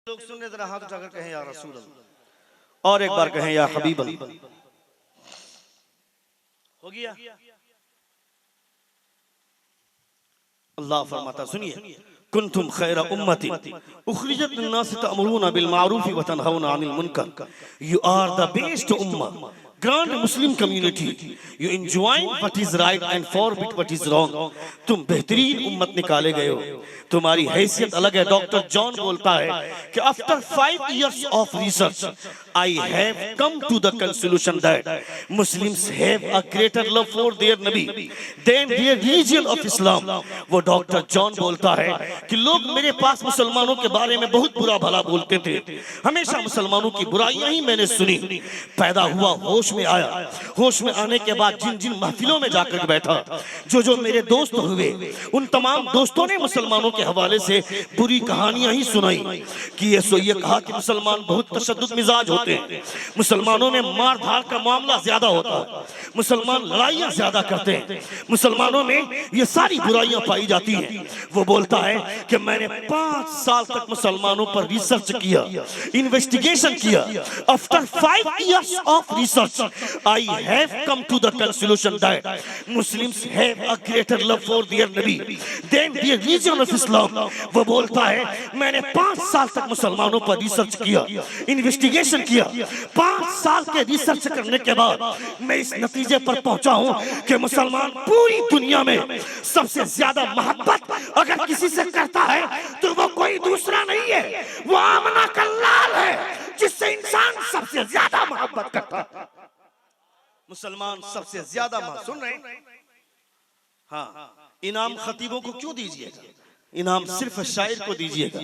लोग सुनने जरा हाथ उठाकर कहें या रसूल अल्लाह, और एक बार कहें या हबीब अल्लाह। हो गया। अल्लाह फरमाता सुनिए, कुंतुम खैरा उम्मती उखरिजत लिन्नास तअमुरूना बिल मारूफ व तनहौना अनिल मुनकर। यू आर द बेस्ट उम्मा, grand Muslim community. You enjoy what is right and forbid what is wrong. तुम बेहतरीन उम्मत निकाले गए हो, तुम्हारी हैसियत अलग है। डॉक्टर जॉन बोलता है कि after 5 years of research I have come to the conclusion that Muslims have a greater love for their Nabi than their religion of Islam। वो डॉक्टर जॉन बोलता है कि लोग मेरे पास मुसलमानों के बारे में बहुत बुरा भला बोलते थे, हमेशा मुसलमानों की बुराइयां ही मैंने सुनी। पैदा हुआ, होश में आया, होश में आने के बाद जिन जिन महफिलों में जाकर बैठा, जो जो मेरे दोस्त हुए, उन तमाम दोस्तों ने मुसलमानों के हवाले से बुरी कहानियां ही सुनाई कि ये कहा कि मुसलमान बहुत तशद्दुद मिजाज होते हैं, मुसलमानों में मार धाड़ का मामला ज्यादा होता है, मुसलमान लड़ाइयां ज्यादा करते हैं, मुसलमानों में ये सारी बुराइयां पाई जाती हैं। वो बोलता है कि मैंने 5 साल तक मुसलमानों पर रिसर्च किया, इन्वेस्टिगेशन किया। After 5 years of research I have come to the conclusion that Muslims have a greater love for their नबी than their religion of Islam. वो बोलता है मैंने 5 साल तक मुसलमानों पर रिसर्च किया, इन्वेस्टिगेशन किया। 5 साल के रिसर्च करने के बाद मैं इस नतीजे पर पहुंचा हूं कि मुसलमान पूरी दुनिया में सबसे ज्यादा मोहब्बत अगर किसी से करता है तो वो कोई दूसरा नहीं है, वो आमना का लाल है जिससे इंसान सबसे ज्यादा मोहब्बत करता है। मुसलमान सबसे ज्यादा सुन रहे हैं? हाँ, इनाम खतीबों को क्यों दीजिएगा? इनाम सिर्फ शायर को दीजिएगा,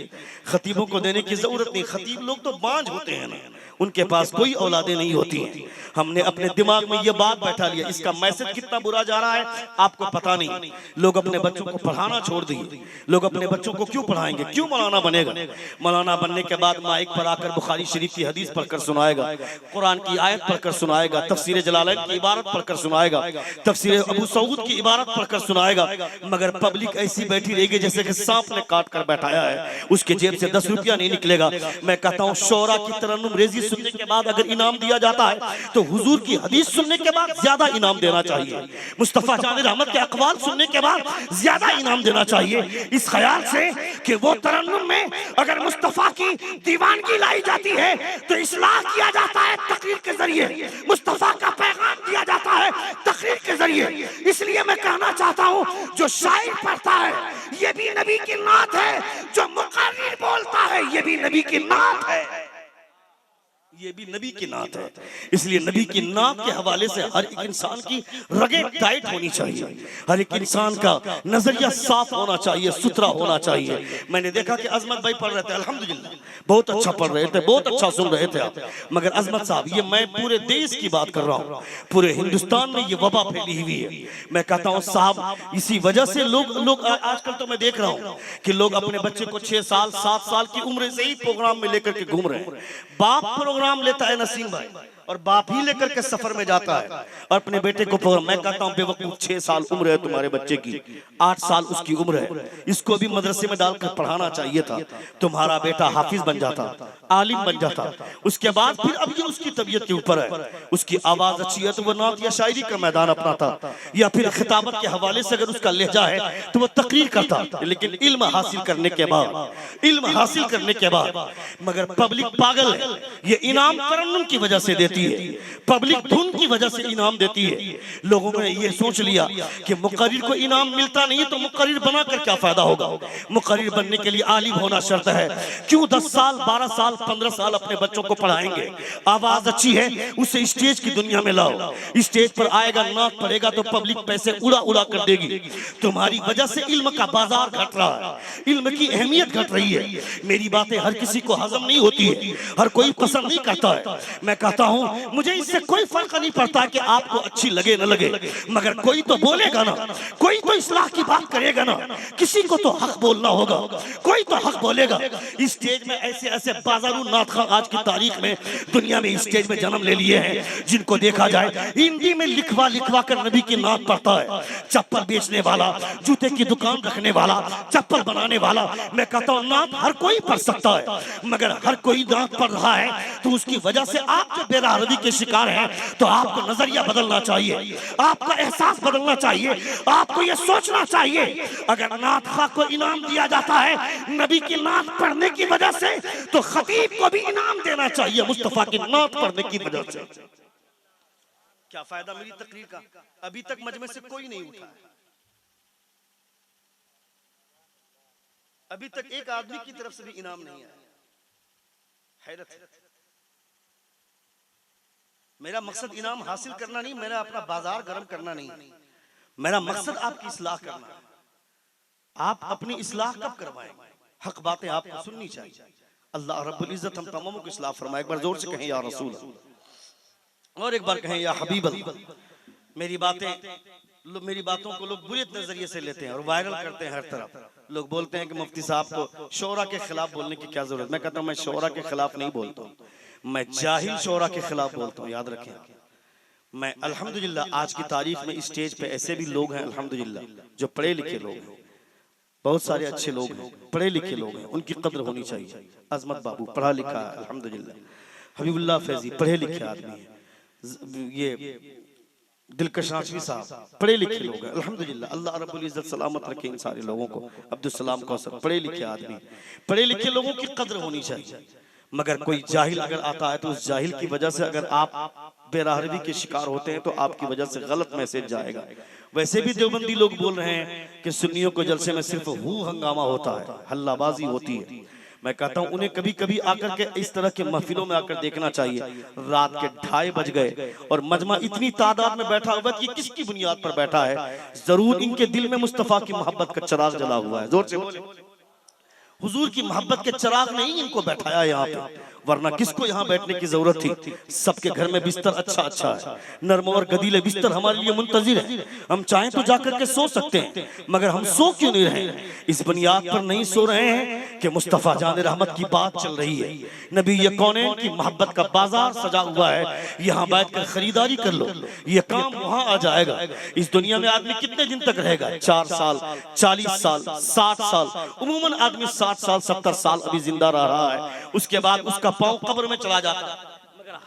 खतीबों को देने की जरूरत नहीं। खतीब लोग तो बांझ होते हैं ना, उनके पास कोई औलादे नहीं होती हैं। हमने अपने दिमाग में ये बात बैठा लिया, इसका मैसेज कितना बुरा जा रहा है आपको पता नहीं। लोग अपने बच्चों को पढ़ाना छोड़ दिए। लोग अपने बच्चों को क्यों पढ़ाएंगे? क्यों मौलाना बनेगा? मौलाना बनने के बाद माइक पर आकर बुखारी शरीफ की हदीस पढ़कर सुनाएगा, कुरान की आयत पढ़कर सुनाएगा, तफसीर जलालैन की इबारत पढ़कर सुनाएगा, तफसीर अबू सऊद की इबारत पढ़कर सुनाएगा। मगर पब्लिक ऐसी बैठी रहेगी जैसे कि सांप ने काट कर बैठाया है, उसके जेब से 10 रुपया नहीं निकलेगा। मैं कहता हूँ शोरा की तरन्नुम रेजी सुनने के बाद अगर इनाम दिया जाता है तो हुजूर की हदीस सुनने के बाद ज्यादा इनाम देना चाहिए, मुस्तफा जान रहमत के अकवाल सुनने के बाद ज्यादा इनाम देना चाहिए, इस ख्याल से कि वो तरन्नुम में अगर मुस्तफा की दीवानगी लाई जाती है तो इस्लाह किया जाता है तकरीर के जरिए, मुस्तफा का पैगाम दिया जाता है तकरीर के जरिए। इसलिए मैं कहना चाहता हूँ जो शायर पढ़ता है ये भी नबी की नात है, जो मुकर्रिर बोलता है ये भी नबी की नात है, ये भी नबी की नात है। इसलिए नबी की नात के हवाले से हर एक इंसान की रगें टाइट होनी चाहिए, हर एक इंसान का नजरिया साफ होना चाहिए, सुथरा होना चाहिए। मैंने देखा कि अजमत भाई पढ़ रहे थे, अल्हम्दुलिल्लाह बहुत अच्छा पढ़ रहे थे, बहुत अच्छा सुन रहे थे आप। मगर अजमत साहब, ये मैं पूरे देश की बात कर रहा हूँ, पूरे हिंदुस्तान में ये वबा फैली हुई है। मैं कहता हूँ साहब, इसी वजह से लोग आजकल तो मैं देख रहा हूँ कि लोग अपने बच्चे को 6 साल 7 साल की उम्र से ही प्रोग्राम में लेकर के घूम रहे हैं। बाप प्रोग्राम लेता है नसीम भाई, और बाप ही लेकर के सफर में जाता है और अपने बेटे को प्रोग्राम। मैं कहता हूँ बेवकूफ, 6 साल उम्र है तुम्हारे बच्चे की, 8 साल उसकी उम्र है, इसको भी मदरसे में डालकर पढ़ाना चाहिए था। तुम्हारा बेटा हाफिज बन जाता, आलिम बन जाता, उसके बाद फिर अब ये उसकी तबीयत के ऊपर है, उसकी आवाज अच्छी है तो वो नात या शायरी का मैदान अपनाता, या फिर खिताबत के हवाले से अगर उसका लहजा है तो वो तकरीर करता। लेकिन इल्म हासिल करने के बाद, इल्म हासिल करने के बाद, मगर पब्लिक पागल है, ये इनाम तरन्नुम की वजह से देती है, पब्लिक धुन की वजह से इनाम देती है। लोगों ने ये सोच लिया कि मुकर्रिर को इनाम मिलता नहीं तो मुकर्रिर बनाकर क्या फायदा होगा। मुकर्रिर बनने के लिए आलिम होना शर्त है। क्यों 10 साल 12 साल 15 साल अपने बच्चों को पढ़ाएंगे? आवाज अच्छी है उसे स्टेज की दुनिया में लाओ, स्टेज पर आएगा, नाक पड़ेगा तो पब्लिक पैसे उड़ा उड़ा कर देगी। तुम्हारी वजह से इल्म का बाजार घट रहा है, इल्म की अहमियत घट रही है। मेरी बातें हर किसी को हजम नहीं होती है, हर कोई पसंद नहीं करता है। मैं कहता हूं हूँ, मुझे इससे कोई फर्क नहीं पड़ता कि आपको अच्छी लगे न लगे, मगर कोई तो बोलेगा ना, कोई तो इस्लाह की बात करेगा ना, किसी को तो हक बोलना होगा, कोई तो हक बोलेगा। इस स्टेज में ऐसे ऐसे बाजारू नात खा आज की तारीख में दुनिया में इस स्टेज में जन्म ले लिए हैं, जिनको देखा जाए हिंदी में लिखवा लिखवा कर नबी की नात पढ़ता है। चप्पल बेचने वाला, जूते की दुकान रखने वाला, चप्पल बनाने वाला, मैं कहता हूँ नात हर कोई पढ़ सकता है, मगर हर कोई नात पढ़ रहा है तो उसकी वजह से आप जो बेराहरदी के शिकार हैं, तो आपको नजरिया बदलना चाहिए, आपका एहसास बदलना चाहिए, आपको यह सोचना चाहिए अगर नात खा को इनाम दिया जाता है नबी की नात पढ़ने की वजह से, तो खतीब को भी इनाम देना चाहिए मुस्तफा की नात पढ़ने की वजह से। क्या फायदा मेरी तकरीर का? अभी तक मजमे से कोई नहीं उठा, अभी तक एक आदमी की तरफ से भी इनाम नहीं आया। हैरत है। मेरा मकसद इनाम हासिल करना नहीं, मेरा अपना बाजार गर्म करना नहीं, मेरा मकसद आपकी इस्लाह करना है। आप अपनी इस्लाह कब करवाएंगे? हक बातें आपको सुननी चाहिए। अल्लाह रब्बुल इज्जत हम तमामों को इस्लाह फरमाए। एक बार जोर से कहें या रसूल, और एक बार कहें या हबीब अल्लाह। मेरी बातों को लोग बुरे नजरिए से लेते हैं और वायरल करते हैं हर तरफ। लोग बोलते हैं कि मुफ्ती साहब को शोरा के खिलाफ बोलने की क्या जरूरत। मैं कहता हूं मैं शोरा के खिलाफ नहीं बोलता हूं, मैं जाहिल शोरा के खिलाफ बोलता हूं। याद रखें, मैं अल्हम्दुलिल्लाह आज की तारीख में इस स्टेज पे ऐसे भी लोग हैं अल्हम्दुलिल्लाह जो पढ़े लिखे लोग हैं, बहुत सारे अच्छे लोग हैं, पढ़े लिखे लोग हैं, उनकी कद्र होनी चाहिए। अजमत बाबू पढ़ा लिखा है अल्हम्दुलिल्लाह, हबीबुल्लाह फैजी पढ़े लिखे आदमी है, ये दिलकश नाचवी साहब पढ़े लिखे लोग हैं अल्हम्दुलिल्लाह। अल्लाह रब्बुल इज्जत सलामत रखे इन सारे लोगों को। अब्दुल सलाम कौसर पढ़े लिखे आदमी, पढ़े लिखे लोगों की कद्र होनी चाहिए। मगर कोई जाहिल अगर आता है तो उस जाहिल की वजह से अगर आप बेराहरदी के शिकार होते हैं तो आपकी वजह से गलत मैसेज जाएगा। वैसे भी देवबंदी लोग बोल रहे हैं कि सुन्नियों को जलसे में सिर्फ हू हंगामा होता है, हल्लाबाजी होती है। मैं कहता हूं उन्हें कभी कभी आकर के इस तरह के महफिलों में आकर देखना चाहिए। रात के 2:30 बज गए और मजमा इतनी तादाद में बैठा हुआ कि किसकी बुनियाद पर बैठा है? जरूर इनके दिल में मुस्तफा की मोहब्बत का चिराग जला हुआ है। जोर से बोले, हुजूर की मोहब्बत के चिराग ने ही इनको बैठाया यहाँ पे, वरना किसको यहाँ बैठने की जरूरत थी? सबके घर में बिस्तर अच्छा अच्छा है, नरम और गदीले बिस्तर हमारे लिए मुंतजिर है। हम चाहें तो जाकर के सो सकते हैं, मगर हम सो क्यों नहीं रहे? इस बुनियाद पर नहीं सो रहे हैं कि मुस्तफा जान रहमत की बात चल रही है। नबी ये कौनैन की मोहब्बत का बाजार सजा हुआ है, यहाँ बैठकर खरीदारी कर लो, ये काम वहाँ आ जाएगा। इस दुनिया में आदमी कितने दिन तक रहेगा? 4 साल, 40 साल, 60 साल, उमूमन आदमी 60 साल 70 साल अभी जिंदा रह रहा है, उसके बाद उसका पांव कब्र में चला जाता है। मगर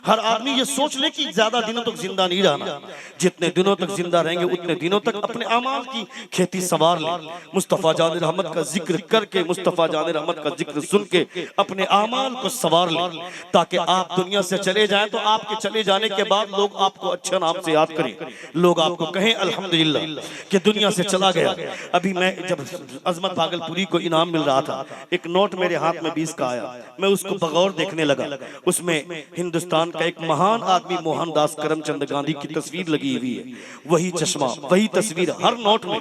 हर आदमी ये सोच ले कि ज्यादा दिनों तक जिंदा नहीं रहना। जितने दिनों तक जिंदा रहेंगे उतने दिनों तक अपने अमाल की खेती सवार ले, मुस्तफा जान रहमत का जिक्र करके, मुस्तफा जान रहमत का जिक्र सुन के अपने अमाल को सवार ले, ताकि आप दुनिया से चले जाएं तो आपके चले जाने के बाद लोग आपको अच्छे नाम से याद करें, लोग आपको कहें अल्हम्दुलिल्लाह कि दुनिया से चला गया। अभी मैं जब अजमत भागलपुरी को इनाम मिल रहा था, एक नोट मेरे हाथ में 20 का आया, मैं उसको बगौर देखने लगा। उसमें हिंदुस्तान का एक महान आदमी मोहनदास करमचंद गांधी की तस्वीर लगी हुई है। वही चश्मा, वही तस्वीर हर नोट में,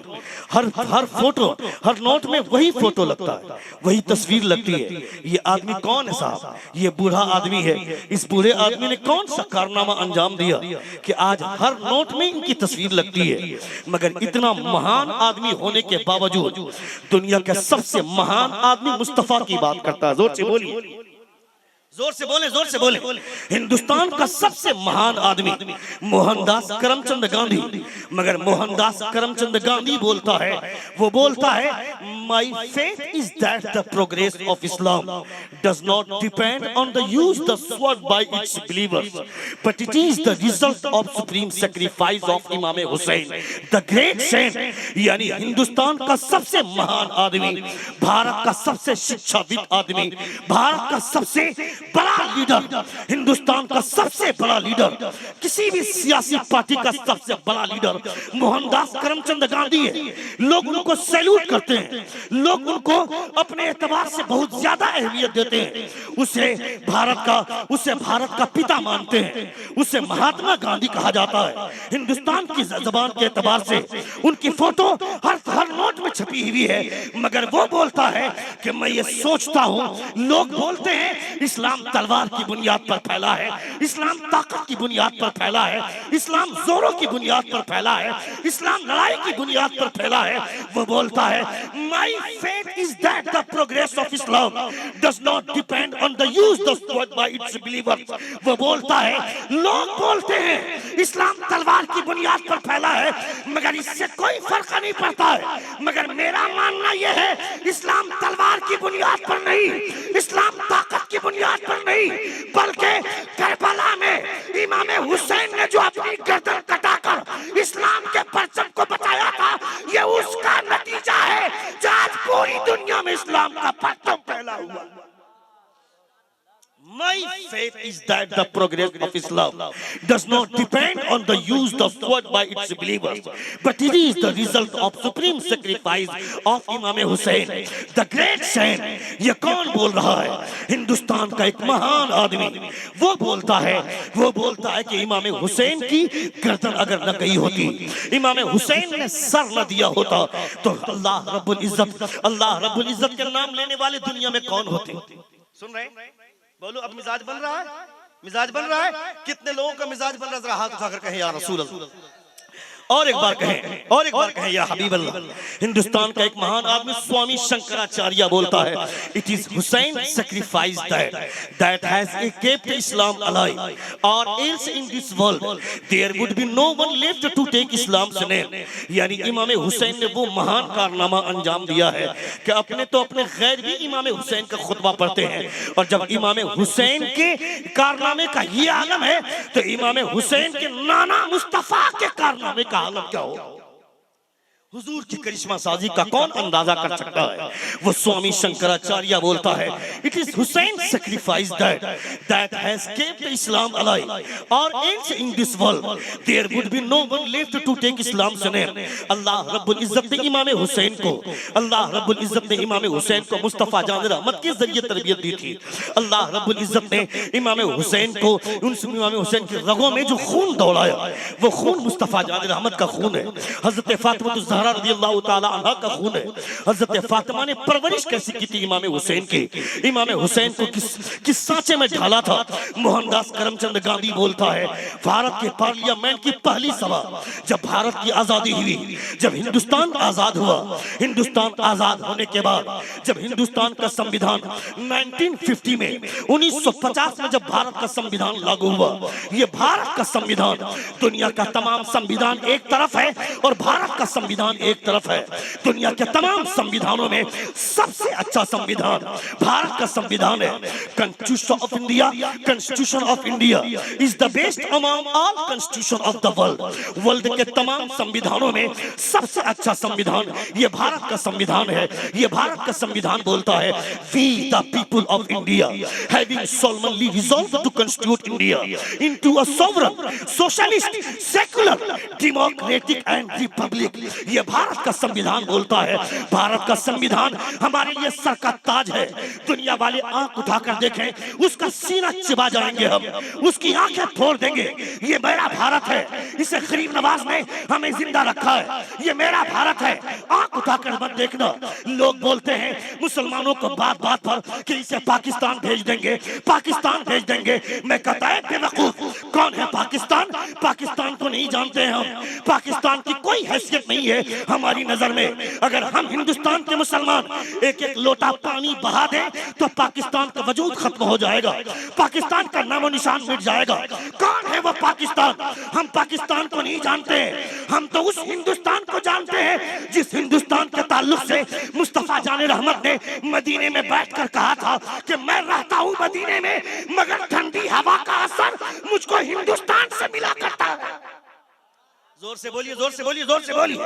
हर फोटो, हर नोट में वही फोटो लगता है, वही तस्वीर लगती है। ये आदमी कौन है साहब? ये बूढ़ा आदमी है। इस बूढ़े आदमी ने कौन सा कारनामा अंजाम दिया कि आज हर नोट में इनकी तस्वीर लगती है? मगर इतना महान आदमी होने के बावजूद दुनिया का सबसे महान आदमी मुस्तफा की बात करता है। जोर से बोलिए, जोर से बोले, जोर से बोले। हिंदुस्तान का सबसे महान आदमी मोहनदास करमचंद गांधी, मगर मोहनदास करमचंद गांधी बोलता है, वो बोलता है my faith is that the progress of Islam does not depend on the use the sword bye it's believers, but it is the result of supreme sacrifice of इमाम हुसैन द ग्रेट सेंट। यानी हिंदुस्तान का सबसे महान आदमी, भारत का सबसे शिक्षाविद आदमी, भारत का सबसे बड़ा लीडर, हिंदुस्तान का सबसे बड़ा लीडर, किसी भी सियासी पार्टी का सबसे बड़ा लीडर मोहनदास करमचंद गांधी है। लोग उनको सैल्यूट करते हैं, लोग उनको अपने एतबार से बहुत ज्यादा अहमियत देते हैं। उसे भारत का पिता मानते हैं, उसे महात्मा गांधी कहा जाता है। हिंदुस्तान की जबान के एतबार से उनकी फोटो हर नोट में छपी हुई है, मगर वो बोलता है कि मैं ये सोचता हूँ, लोग बोलते हैं इस्लाम तलवार की बुनियाद पर फैला है, इस्लाम ताकत की बुनियाद पर फैला है, इस्लाम जोरों की बुनियाद पर फैला है, इस्लाम लड़ाई की बुनियाद पर फैला है। वो बोलता है my faith is that the progress of Islam does not depend on the use of word by it's believers. वो बोलता है लोग बोलते हैं इस्लाम तलवार की बुनियाद पर फैला है, मगर इससे कोई फर्क नहीं पड़ता है, मगर मेरा मानना यह है इस्लाम तलवार की बुनियाद पर नहीं, इस्लाम ताकत की बुनियाद पर नहीं, बल्कि करबला में इमाम हुसैन ने जो अपनी गर्दन कटाकर इस्लाम के परचम को बचाया था, ये उसका नतीजा है जो आज पूरी दुनिया में इस्लाम का परचम फैला हुआ। My faith is that the progress of Islam does not depend on the use of sword by its believers, but it is the result of supreme sacrifice of Imam Hussein, the great saint। ये कौन बोल रहा है? हिंदुस्तान का एक महान आदमी। वो बोलता है कि इमाम हुसैन की गर्दन अगर न गई होती, इमाम हुसैन ने सर न दिया होता, तो अल्लाह रब्बुल इज्जत के नाम लेने वाले दुनिया में कौन होते? सुन रहे हैं? बोलो, अब मिजाज बन रहा है? मिजाज बन रहा है? कितने लोगों का मिजाज बन रहा है? जरा हाथ उठाकर कहें या रसूल अल्लाह। और एक बार कहें या हबीब अल्लाह। हिंदुस्तान का एक महान आदमी स्वामी शंकराचार्य बोलता है it is Hussain sacrifice that has kept Islam alive, और else in this world there would be no one left to take Islam name. यानी इमाम हुसैन ने वो महान कारनामा अंजाम दिया है कि अपने गैर भी इमाम हुसैन का खुतबा पढ़ते हैं, और जब इमाम हुसैन के कारनामे का ये आलम है, तो इमाम हुसैन के नाना मुस्तफा के कारनामे का आलम क्या हो? हुजूर की करिश्मा साजी का कौन अंदाजा कर सकता है? वो स्वामी शंकराचार्य बोलता है it is Hussain sacrifice that has kept Islam alive, और else in this world there would be no one left to take Islam name. Allah रब्बुल इज्जत ने इमाम हुसैन को मुस्तफा जान रहमत के जरिए तरबियत दी थी। अल्लाह रब्बुल इज्जत ने इमाम हुसैन को, इमाम हुसैन के रगों में जो खून दौड़ाया, वो खून मुस्तफा जान रहमत का खून है, हजरत फातिमा रज़ियल्लाहु ताला अन्हा का खून है। हजरत फातिमा ने परवरिश कैसी की थी इमाम हुसैन की? इमाम हुसैन को किस सांचे में ढाला था? मोहनदास करमचंद गांधी बोलता है भारत के पार्लियामेंट की पहली सभा जब भारत की आजादी हुई, जब हिंदुस्तान आजाद हुआ, हिंदुस्तान आजाद होने के बाद जब हिंदुस्तान का संविधान 1950 में 1950 में जब भारत का संविधान लागू हुआ, ये भारत का संविधान दुनिया का तमाम संविधान एक तरफ है और भारत का संविधान एक तरफ है। दुनिया के तमाम संविधानों में सबसे अच्छा संविधान भारत का संविधान है। Constitution of India is the best among all constitution of the world. World के तमाम संविधानों में सबसे अच्छा संविधान ये भारत का संविधान है। ये भारत का संविधान बोलता है we the people of India having solemnly resolved to constitute India into a sovereign, socialist, secular, democratic and republic। ये भारत का संविधान बोलता है, भारत का संविधान हमारे लिए सर का ताज है। दुनिया वाले आंख उठाकर देखें, उसका सीना चिबा जाएंगे हम, उसकी आंखें फोड़ देंगे। ये मेरा भारत है, इसे गरीब नवाज ने हमें जिंदा रखा है। ये मेरा भारत है, आंख उठाकर मत देखना। लोग बोलते हैं मुसलमानों को बात बात पर कि इसे पाकिस्तान भेज देंगे, पाकिस्तान भेज देंगे। मैं कहता है बेवकूफ, कौन है पाकिस्तान? पाकिस्तान को नहीं जानते हैं हम। पाकिस्तान की कोई हैसियत नहीं है हमारी नजर में। अगर हम हिंदुस्तान के मुसलमान एक एक लोटा पानी बहा दें तो पाकिस्तान का वजूद खत्म हो जाएगा, पाकिस्तान का नामो निशान मिट जाएगा। कौन है वो पाकिस्तान? हम पाकिस्तान को नहीं जानते, हम तो उस हिंदुस्तान को जानते हैं जिस हिंदुस्तान के ताल्लुक से मुस्तफा जान रहमत ने मदीने में बैठकर कहा था कि मैं रहता हूं मदीने में, मगर ठंडी हवा का असर मुझको हिंदुस्तान से मिला करता है। जोर से बोलिए, जोर से बोलिए, जोर से बोलिए।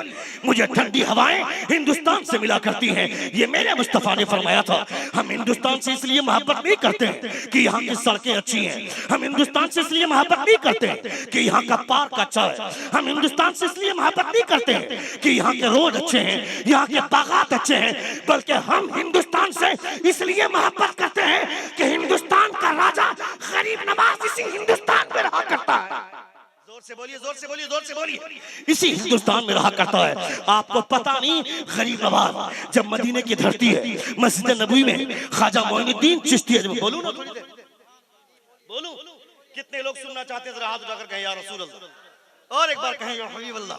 मुझे ठंडी हवाएं हिंदुस्तान से मिला करती हैं, ये मेरे मुस्तफा ने फरमाया था। हम हिंदुस्तान से इसलिए मोहब्बत नहीं करते कि यहाँ की सड़कें अच्छी हैं, हम हिंदुस्तान से इसलिए मोहब्बत नहीं करते कि यहाँ का पार्क अच्छा है, हम हिंदुस्तान से इसलिए मोहब्बत नहीं करते कि यहाँ के रोड अच्छे हैं, यहाँ के बागात अच्छे हैं, बल्कि हम हिंदुस्तान से इसलिए मोहब्बत करते हैं कि हिंदुस्तान का राजा गरीब नवाज इसी हिंदुस्तान में रहा करता है। जोर से बोलिए, जोर से बोलिए, जोर से बोलिए। इसी हिंदुस्तान में रहा करता है। आपको पता नहीं, गरीब नवाज जब मदीने की धरती है, मस्जिद नबवी में ख्वाजा मोइनुद्दीन चिश्ती है। बोलूं ना थोड़ी देर, बोलूं? कितने लोग सुनना चाहते हैं? जरा हाथ उठाकर कहें या रसूल अल्लाह, और एक बार कहें या हबीब अल्लाह।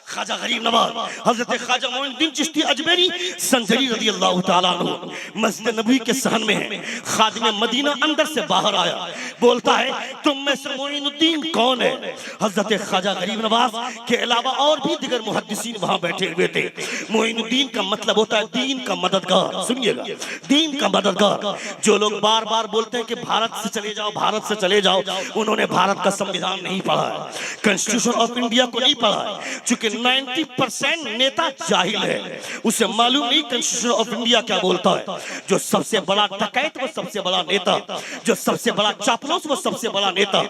ख्वाजा गरीब नवाज हजरत ख्वाजा मोइनुद्दीन चिश्ती अजमेरी संजरी रजी अल्लाह तआला अन्हु मस्जिद नबवी के सहन में है। खादिम मदीना अंदर से बाहर आया, बोलता है तुम में से मोइनुद्दीन कौन है? हजरत ख्वाजा गरीब नवाज के अलावा और भी दिगर मुहद्दिसीन वहां बैठे हुए थे। मोइनुद्दीन का मतलब होता है दीन का मददगार। सुनिएगा, दीन का मददगार। जो लोग बार बार बोलते हैं कि भारत से चले जाओ, भारत से चले जाओ, उन्होंने भारत का संविधान नहीं पढ़ा है, कॉन्स्टिट्यूशन ऑफ इंडिया को नहीं पढ़ा है। चूंकि 90% नेता जाहिल है, उसे मालूम नहीं कॉन्स्टिट्यूशन ऑफ इंडिया क्या बोलता है। जो सबसे बड़ा डकैत वो सबसे बड़ा नेता, जो सबसे बड़ा चापलूस वो सबसे बड़ा नेता।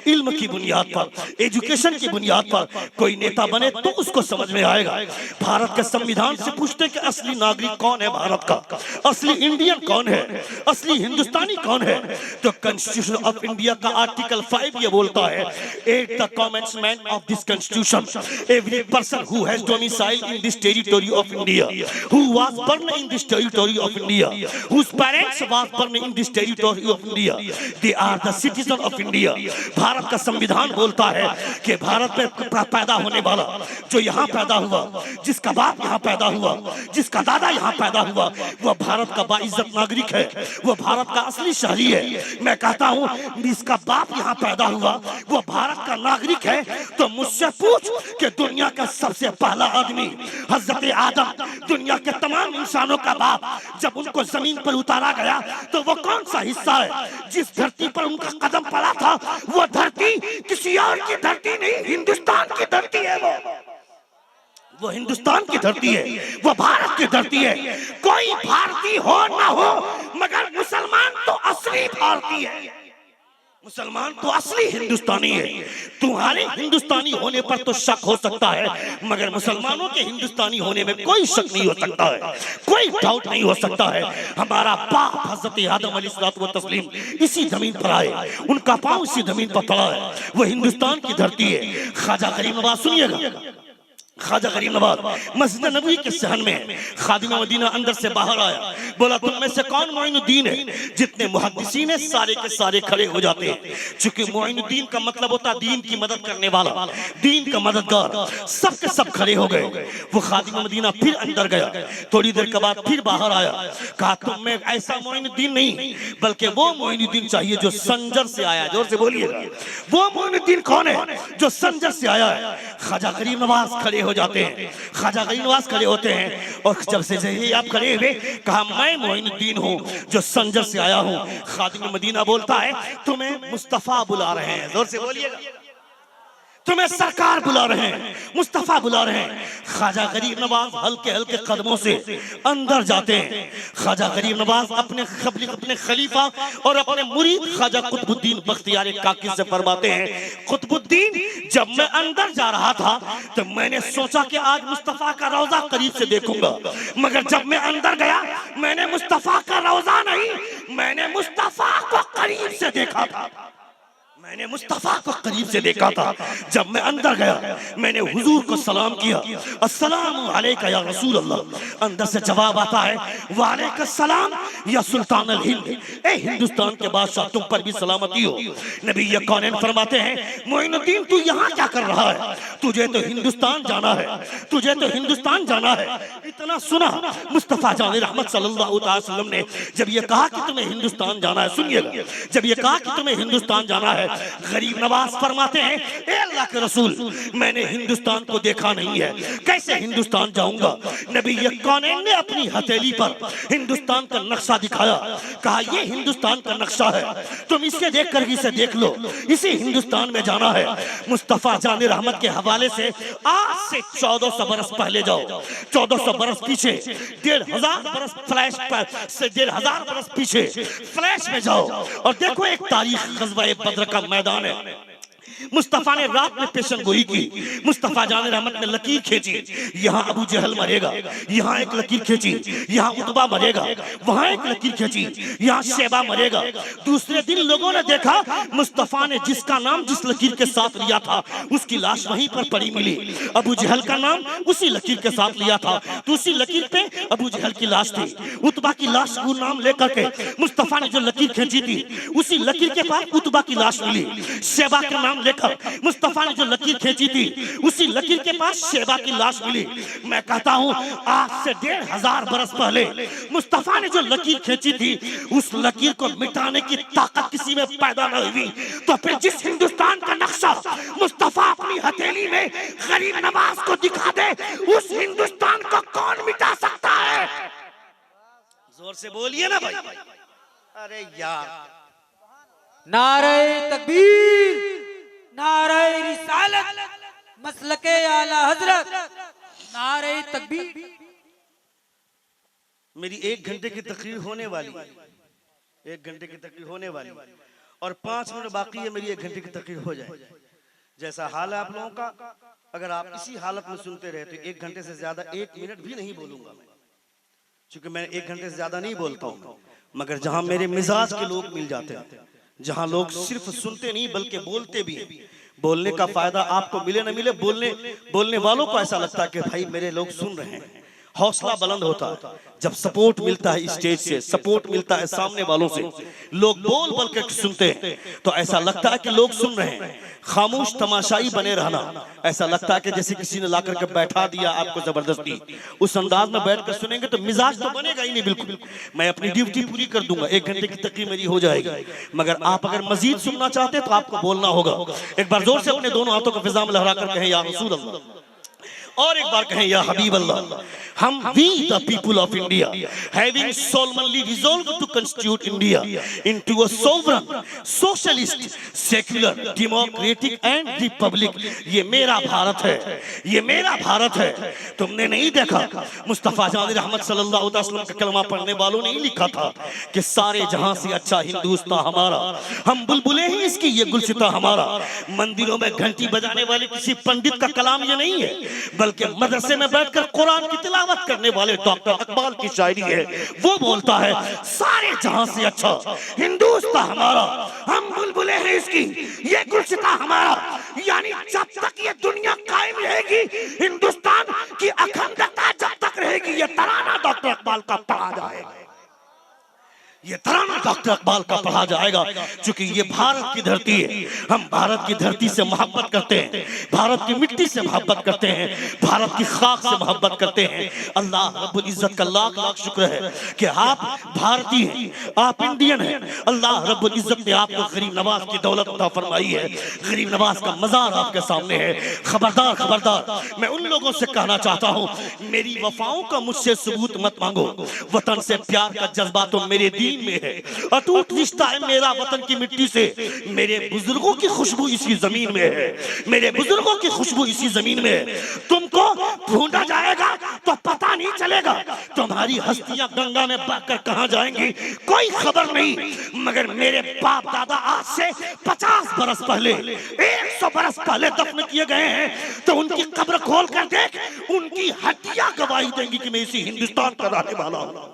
इल्म की बुनियाद पर, एजुकेशन की बुनियाद पर कोई नेता बने तो उसको समझ में आएगा। भारत के संविधान से पूछते कि असली नागरिक कौन है भारत का, असली इंडियन कौन है, असली हिंदुस्तानी कौन है? तो कॉन्स्टिट्यूशन ऑफ इंडिया का आर्टिकल 5 ये बोलता है, at the commencement of this constitution every person who has domicile in this territory of India, who was born in this territory of India, whose parents was born in this territory of India, they are the citizen of India। Bharat का संविधान बोलता है कि भारत में पैदा होने वाला, जो यहाँ पैदा हुआ, जिसका बाप यहाँ पैदा हुआ, जिसका दादा यहाँ पैदा हुआ, वह भारत का बाइज्जत नागरिक है, वह भारत का असली शहरी है। मैं कहता हूँ जिसका बाप यहाँ पैदा हुआ वह भारत का नागरिक है, तो मुझसे पूछ कि दुनिया का सबसे पहला आदमी हजरत आदम, दुनिया के तमाम इंसानों का बाप, जब उनको जमीन पर उतारा गया तो वो कौन सा हिस्सा है जिस धरती पर उनका कदम पड़ा था? वो धरती किसी और की धरती नहीं, हिंदुस्तान की धरती है। वो हिंदुस्तान की धरती है, वो भारत की धरती है। कोई भारतीय हो ना हो, मगर मुसलमान तो असली भारतीय है, मुसलमान तो असली हिंदुस्तानी है। तुम्हारे हिंदुस्तानी होने पर तो शक हो सकता है, मगर मुसलमानों के हिंदुस्तानी होने में कोई शक नहीं हो सकता है, कोई डाउट नहीं हो सकता है। हमारा बाप हजरत आदम अलैहिस्सलातु व तस्लीम इसी जमीन पर आए, उनका पांव इसी जमीन पर पड़ा है, वो हिंदुस्तान की धरती है। ख्वाजा गरीब नवाज सुनिएगा, ख्वाजा गरीब नवाज मस्जिद नबवी के सहन में खादिम मदीना अंदर से बाहर आया, बोला तुम में से कौन मोइनुद्दीन है? जितने मुहद्दिसीन है सारे के सारे खड़े हो जाते हैं, क्योंकि मोइनुद्दीन का मतलब होता है दीन की मदद करने वाला, दीन का मददगार। सब के सब खड़े हो गए। वो खादिम मदीना फिर अंदर गया, थोड़ी देर के बाद फिर बाहर आया, कहा तुम में ऐसा मोइनुद्दीन नहीं, बल्कि वो मोइनुद्दीन चाहिए जो संजर से आया। जोर से बोलिएगा, वो मोइनुद्दीन कौन है जो संजर से आया है? ख्वाजा गरीब नवाज खड़े हो जाते हैं, ख्वाजा गरीब नवाज खड़े होते हैं, और जब से आप खड़े हुए कहा मैं मोइनुद्दीन हूँ जो संजर से आया हूँ। खादिम मदीना बोलता है तुम्हें मुस्तफा बुला रहे हैं। जोर से बोलिएगा, तुम्हें सरकार बुला रहे हैं, मुस्तफा बुला रहे हैं। ख्वाजा गरीब नवाज हल्के हल्के कदमों से अंदर जाते हैं। ख्वाजा गरीब नवाज अपने खलीफा और अपने मुरीद ख्वाजा कुतुबुद्दीन बख्तियार काकी से फरमाते हैं, कुतुबुद्दीन जब मैं अंदर जा रहा था तो मैंने सोचा कि आज मुस्तफा का रौजा करीब से देखूंगा, मगर जब मैं अंदर गया मैंने मुस्तफा का रौजा नहीं, मैंने मुस्तफा को करीब से देखा था, मैंने मुस्तफा को करीब से देखा था। जब मैं अंदर गया मैंने हुजूर को सलाम किया, अस्सलामु अलैका या रसूल अल्लाह। अंदर से जवाब आता है वालेकुम सलाम या सुल्तान अल हिंद, ए हिंदुस्तान के बादशाह तुम पर भी सलामती हो। नबी ये कौनैन फरमाते हैं मोइनुद्दीन तू यहाँ क्या कर रहा है? तुझे तो हिंदुस्तान जाना है, तुझे तो हिंदुस्तान जाना है। इतना सुना मुस्तफा जान रहमत सल्लल्लाहु अलैहि वसल्लम ने जब ये कहा कि तुम्हें हिंदुस्तान जाना है, सुनिएगा, जब ये कहा कि तुम्हें हिंदुस्तान जाना है, गरीब नवाज फरमाते हैं ए अल्लाह के रसूल मैंने हिंदुस्तान को देखा नहीं है, कैसे हिंदुस्तान जाऊंगा? नबी ये कौनैन ने अपनी हथेली पर हिंदुस्तान का नक्शा दिखाया, कहा ये हिंदुस्तान का नक्शा है, तुम इसे देख कर इसे देख लो, इसी हिंदुस्तान में जाना है। मुस्तफा जान रहमत के हवाले से आज से 1400 बरस पहले जाओ, 1400 बरस पीछे, 1500 बरस फ्लैश पर से 1500 बरस पीछे फ्लैश में जाओ और देखो एक तारीख गज़वा बद्र का मैदान है। मुस्तफा ने रात में पेशन गोई की, मुस्तफा जान रहमत ने लकीर खींची, यहाँ अबू जहल मरेगा, यहाँ एक लकीर खींची, यहाँ उतबा मरेगा, वहां एक लकीर खींची, यहाँ शेबा मरेगा। दूसरे दिन लोगों ने देखा मुस्तफा ने जिसका नाम जिस लकीर के साथ लिया था उसकी लाश वहीं पर पड़ी मिली। अबू जहल का नाम उसी लकीर के साथ लिया था तो उसी लकीर पे अबू जहल की लाश थी। उतबा की लाश को नाम लेकर के मुस्तफा ने जो लकीर खींची थी उसी लकीर के पास उतबा की लाश मिली। शेबा का नाम लेकर मुस्तफा ने जो लकीर खींची थी उसी लकीर के पास शेबा की लाश मिली। मैं कहता हूं आज से 1500 बरस पहले मुस्तफा ने जो लकीर खींची थी उस लकीर को मिटाने की ताकत किसी में पैदा न हुई तो फिर जिस हिंदुस्तान का नक्शा मुस्तफा अपनी हथेली में गरीब नवाज को दिखा दे उस हिंदुस्तान को कौन मिटा सकता है? जोर से बोलिए ना भाई। अरे यार, नारे तकबीर, नारे रिसालत, मसलके आला हजरत, नारे तकबीर। मेरी 1 घंटे की तकरीर होने वाली, 1 घंटे की तकरीर होने वाली और 5 मिनट बाकी है मेरी 1 घंटे की तकरीर हो जाए। जैसा हाल है आप लोगों का, अगर आप इसी हालत में सुनते रहे तो 1 घंटे से ज्यादा 1 मिनट भी नहीं बोलूंगा मैं, क्योंकि मैं 1 घंटे से ज्यादा नहीं बोलता हूँ। मगर जहां मेरे मिजाज के लोग मिल जाते हैं, जहां लोग सिर्फ सुनते नहीं बल्कि बोलते भी, बोलने का फायदा आपको मिले न मिले, बोलने वालों को ऐसा लगता है कि भाई मेरे लोग सुन रहे हैं, हौसला बुलंद होता है। जब सपोर्ट मिलता है स्टेज से, सपोर्ट मिलता है सामने वालों से, लोग बोल के सुनते हैं तो ऐसा लगता है कि लोग सुन रहे हैं। खामोश तमाशाई बने रहना, ऐसा लगता है कि जैसे किसी ने लाकर के बैठा दिया आपको जबरदस्ती। उस अंदाज में बैठ कर सुनेंगे तो मिजाज तो बनेगा ही नहीं बिल्कुल। मैं अपनी ड्यूटी पूरी कर दूंगा, 1 घंटे की तकरीर मेरी हो जाएगी। मगर आप अगर मजीद सुनना चाहते हैं तो आपको बोलना होगा। एक बार जोर से अपने दोनों हाथों को फिजा में लहरा कर कहें या रसूल अल्लाह, और एक बार कहें या हबीब अल्लाह। हम we the people of India having solemnly resolved to constitute India into a sovereign, socialist, secular, democratic and republic। ये मेरा भारत है, ये मेरा भारत है। तुमने नहीं देखा मुस्तफा जान रहमत सल्लल्लाहु अलैहि वसल्लम का कलमा पढ़ने वालों ने ही लिखा था कि सारे जहां से अच्छा हिंदुस्तान हमारा, हम बुलबुलें ही इसकी, ये गुलसिता हमारा। मंदिरों में घंटी बजाने वाले किसी पंडित का कलाम ये नहीं है, बल्कि मदरसे में बैठकर कुरान की तिलावत करने वाले डॉक्टर अकबाल की शायरी है। वो बोलता है सारे जहां से अच्छा हिंदुस्तान हमारा, हम बुलबुलें हैं इसकी, ये गुलसिता हमारा। यानी जब तक ये दुनिया कायम रहेगी, हिंदुस्तान की अखंडता जब तक रहेगी, ये तराना डॉक्टर अकबाल का पढ़ा जाएगा, ये तराना डॉक्टर अकबाल का पढ़ा जाएगा। क्योंकि ये भारत की धरती है, हम भारत की धरती से मोहब्बत करते हैं, भारत की मिट्टी से मोहब्बत करते हैं, भारत की खाक से मोहब्बत करते हैं। अल्लाह रब्बुल इज्जत का लाख लाख शुक्र है कि आप भारतीय हैं, आप इंडियन हैं। अल्लाह रब्बुल इज्जत ने आपको गरीब नवाज की दौलत अता फरमाई है, गरीब नवाज का मजार आपके सामने है। खबरदार खबरदार, मैं उन लोगों से कहना चाहता हूँ, मेरी वफाओं का मुझसे सबूत मत मांगो। वतन से प्यार का जज्बा तो मेरे दीन में है, अटूट रिश्ता है मेरा वतन की मिट्टी से। मेरे बुजुर्गों की खुशबू इसी जमीन में है, मेरे बुजुर्गों की खुशबू इसी जमीन में है। तुमको ढूंढा जाएगा तो पता नहीं चलेगा, तुम्हारी हस्तियां गंगा में बहकर कहां जाएंगी कोई खबर नहीं। मगर मेरे बाप दादा आज से 50 बरस पहले, 100 बरस पहले दफन किए गए हैं, तो उनकी कब्र खोल कर देख, उनकी हड्डियां गवाही देंगी कि मैं इसी हिंदुस्तान का रहने वाला हूं।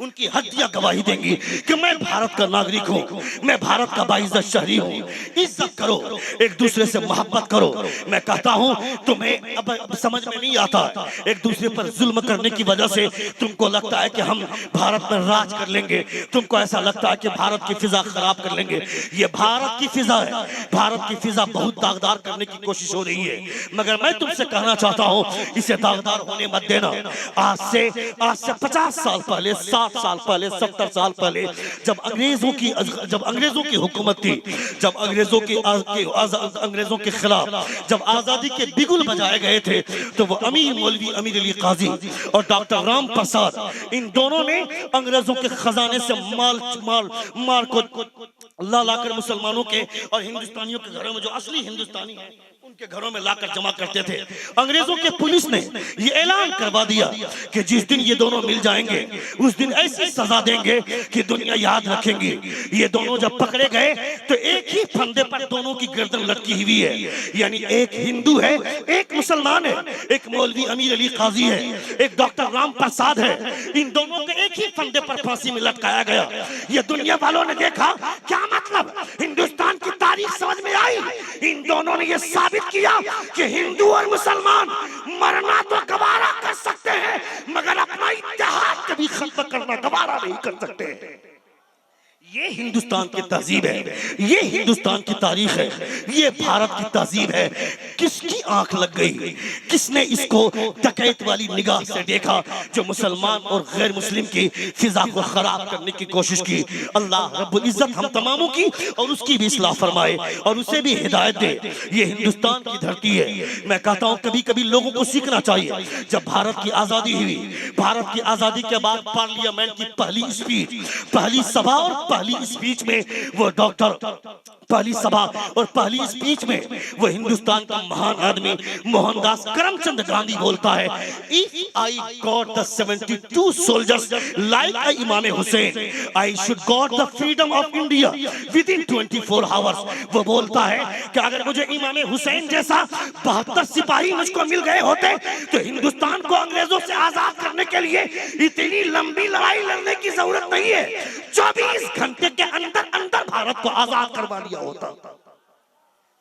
उनकी हड्डियां गवाही देंगी कि मैं भारत का नागरिक हूं, मैं भारत का बाइज्जत शहरी हूं। इज्जत करो, एक दूसरे से मोहब्बत करो। मैं कहता हूं तुम्हें अब समझ में नहीं आता, एक दूसरे पर जुल्म करने की वजह से तुमको लगता है कि हम भारत में राज कर लेंगे, तुमको ऐसा लगता है कि भारत की फिजा खराब कर लेंगे। ये भारत की फिजा है, भारत की फिजा बहुत दागदार करने की कोशिश हो रही है, मगर मैं तुमसे कहना चाहता हूं इसे दागदार होने मत देना। आज से 50 साल पहले, 60 साल पहले, 70 साल पहले, जब अंग्रेजों की हुकूमत थी, जब अंग्रेजों के खिलाफ जब आजादी के बिगुल बजाए गए थे, तो वो मौलवी अमीर अली काजी और डॉक्टर राम प्रसाद, इन दोनों ने अंग्रेजों के खजाने से माल को ला कर मुसलमानों के और हिंदुस्तानियों के घरों में, जो असली हिंदुस्तानी है उनके घरों में लाकर जमा करते थे। अंग्रेजों के पुलिस ने ये ऐलान करवा दिया कि जिस दिन ये दोनों मिल जाएंगे उस दिन ऐसी सजा देंगे कि दुनिया याद रखेंगी। ये दोनों जब पकड़े गए तो एक ही फंदे पर दोनों की गर्दन लटकी हुई है, यानी एक हिंदू है, एक मुसलमान है, एक मौलवी अमीर अली काजी है, एक डॉक्टर राम प्रसाद है। इन दोनों को एक ही फंदे पर फांसी में लटकाया गया। ये दुनिया वालों ने देखा, क्या मतलब, हिंदुस्तान की तारीख समझ में आई। इन दोनों ने ये साबित किया कि हिंदू और मुसलमान मरना तो गवारा कर सकते हैं मगर अपना इत्तेहाद कभी खत्म करना गवारा नहीं कर सकते। ये हिंदुस्तान की तहजीब है, ये हिंदुस्तान की तारीख है, ये भारत की तहजीब है। किसकी आंख लग गई, किसने इसको डकैत वाली निगाह से देखा जो मुसलमान और गैर मुस्लिम की फिजा को खराब करने की कोशिश की। अल्लाह रब्बुल इज्जत हम तमामों की और उसकी भी इस्लाह फरमाए और उसे भी हिदायत दे। ये हिंदुस्तान की धरती है। मैं कहता हूँ कभी कभी लोगों को सीखना चाहिए। जब भारत की आजादी हुई, भारत की आजादी के बाद पार्लियामेंट की पहली स्पीच, पहली सभा और पहली स्पीच में वो डॉक्टर, पहली सभा और पहली स्पीच में वो हिंदुस्तान का महान आदमी मोहनदास करमचंद गांधी बोलता है, if I got the 72 soldiers like Imam Hussain, I should got the freedom of India within 24 hours. वो बोलता है कि अगर मुझे इमाम हुसैन जैसा 72 सिपाही मुझको मिल गए होते तो हिंदुस्तान को अंग्रेजों से आजाद करने के लिए इतनी लंबी लड़ाई लड़ने की जरूरत नहीं है। 24 घंटे के अंदर अंदर भारत को आजाद करवा लिया होता।